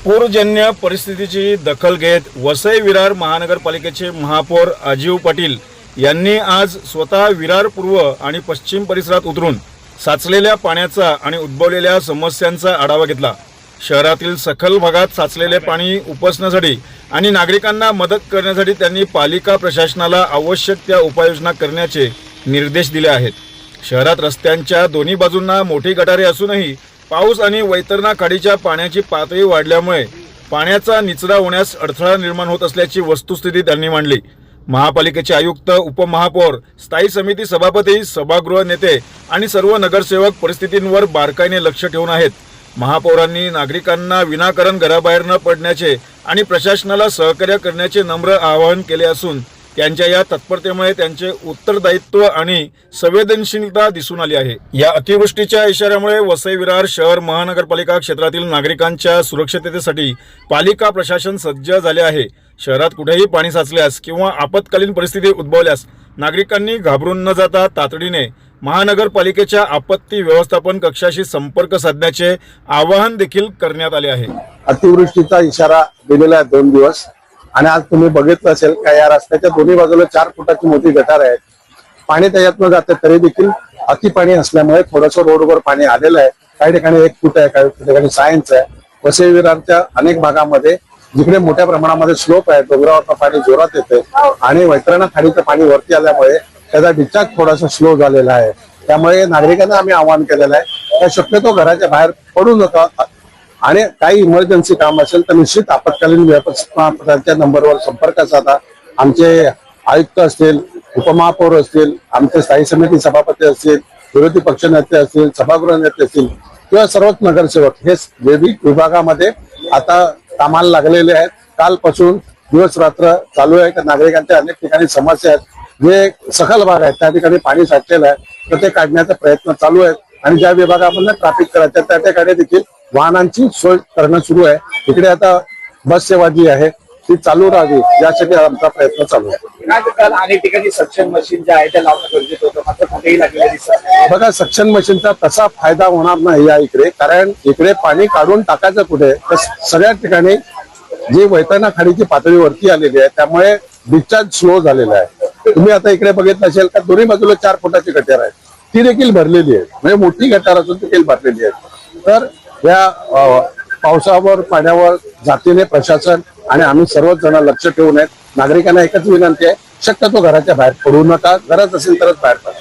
पूरजन्य परिस्थितीची दखल घेत वसई विरार महानगरपालिकेचे महापौर अजीव पाटील यांनी आज स्वतः विरार पूर्व आणि पश्चिम परिसरात उतरून साचलेल्या पाण्याचा आणि उद्भवलेल्या समस्यांचा आढावा घेतला। शहरातील सखल भागात साचलेले पाणी उपसण्यासाठी आणि नागरिकांना मदत करण्यासाठी त्यांनी पालिका प्रशासनाला आवश्यक त्या उपाययोजना करण्याचे निर्देश दिले आहेत। शहरात रस्त्यांच्या दोन्ही बाजूंना मोठी गटारे असूनही पाऊस आणि वैतरणा खाडीच्या पाण्याची पातळी वाढल्यामुळे पाण्याचा निचरा होण्यास अडथळा निर्माण होत असल्याची वस्तुस्थिती त्यांनी मांडली। महापालिकेचे आयुक्त, उपमहापौर, स्थायी समिती सभापती, सभागृह नेते आणि सर्व नगरसेवक परिस्थितींवर बारकाईने लक्ष ठेवून आहेत। महापौरांनी नागरिकांना विनाकारण घराबाहेर न पडण्याचे आणि प्रशासनाला सहकार्य करण्याचे नम्र आवाहन केले असून त्यांच्या या तत्परतेमुळे त्यांचे उत्तरदायित्व आणि संवेदनशीलता दिसून आली आहे। या अतिवृष्टीच्या इशाऱ्यामुळे वसई विरार शहर महानगरपालिका क्षेत्रातील नागरिकांच्या सुरक्षिततेसाठी पालिका प्रशासन सज्ज झाले आहे। शहरात कुठेही पाणी साचल्यास किंवा आपत्कालीन परिस्थिती उद्भवल्यास नागरिकांनी घाबरून न जाता तातडीने महानगरपालिकेच्या आपत्ती व्यवस्थापन कक्षाशी संपर्क साधण्याचे आवाहन देखील करण्यात आले आहे। अतिवृष्टीचा इशारा दिलेला आहे 2 दिवस आणि आज तुम्ही बघितलं असेल का या रस्त्याच्या दोन्ही बाजूला 4 फुटाची मोठी गटार आहे। पाणी त्याच्यातून जाते तरी देखील अति पाणी असल्यामुळे थोडंसं रोडवर पाणी आलेलं आहे। काही ठिकाणी 1 फूट आहे, काही ठिकाणी 6 इंच आहे। वसई विरारच्या अनेक भागामध्ये जिकडे मोठ्या प्रमाणामध्ये स्लोप आहे, डोंगरावरचं पाणी जोरात येते आणि वैतरणा खाडीचं पाणी वरती आल्यामुळे त्याचा डिस्चार्ज थोडासा स्लो झालेला आहे। त्यामुळे नागरिकांना आम्ही आवाहन केलेलं आहे की शक्यतो घराच्या बाहेर पडू नका आणि काही इमर्जन्सी काम असेल तर निश्चित आपत्कालीन व्यवस्थापनाच्या नंबरवर संपर्क साधा। आमचे आयुक्त असतील, उपमहापौर असतील, आमचे स्थायी समिती सभापती असतील, विरोधी पक्ष नेते असतील, सभागृह नेते असतील किंवा सर्वच नगरसेवक हे विविध विभागामध्ये आता कामाला लागलेले आहेत। कालपासून दिवस रात्र चालू आहे की नागरिकांच्या अनेक ठिकाणी समस्या आहेत। जे सखल भाग आहेत त्या ठिकाणी पाणी साठलेलं आहे तर ते काढण्याचा प्रयत्न चालू आहे आणि ज्या विभागामध्ये ट्रॅफिक करायचं त्या ठिकाणी देखील वाहनांची सोय करणं सुरू आहे। इकडे आता बस सेवा जी आहे ती चालू राहावी यासाठी आमचा प्रयत्न चालू आहे। अनेक ठिकाणी सक्शन मशीन जे आहे त्या लावणं गरजेचं होतं, मात्र कुठेही लागलेलं दिसत नाही। बघा, सक्शन मशीनचा तसा फायदा होणार नाही या इकडे, कारण इकडे पाणी काढून टाकायचं कुठे तर सगळ्या ठिकाणी जी वैतरणा खाडीची पातळी वरती आलेली आहे त्यामुळे डिस्चार्ज स्लो झालेला आहे। तुम्ही आता इकडे बघितलं असेल का दोन्ही बाजूला 4 फुटाची गटार आहे, ती देखील भरलेली आहे, म्हणजे मोठी गटार असून ती देखील भरलेली आहे। तर या पावसावर पाण्यावर जातीने प्रशासन आणि आम्ही सर्वच जण लक्ष ठेवून आहेत। नागरिकांना एकच विनंती आहे, शक्यतो घराच्या बाहेर पडू नका, गरज असेल तरच बाहेर पडा।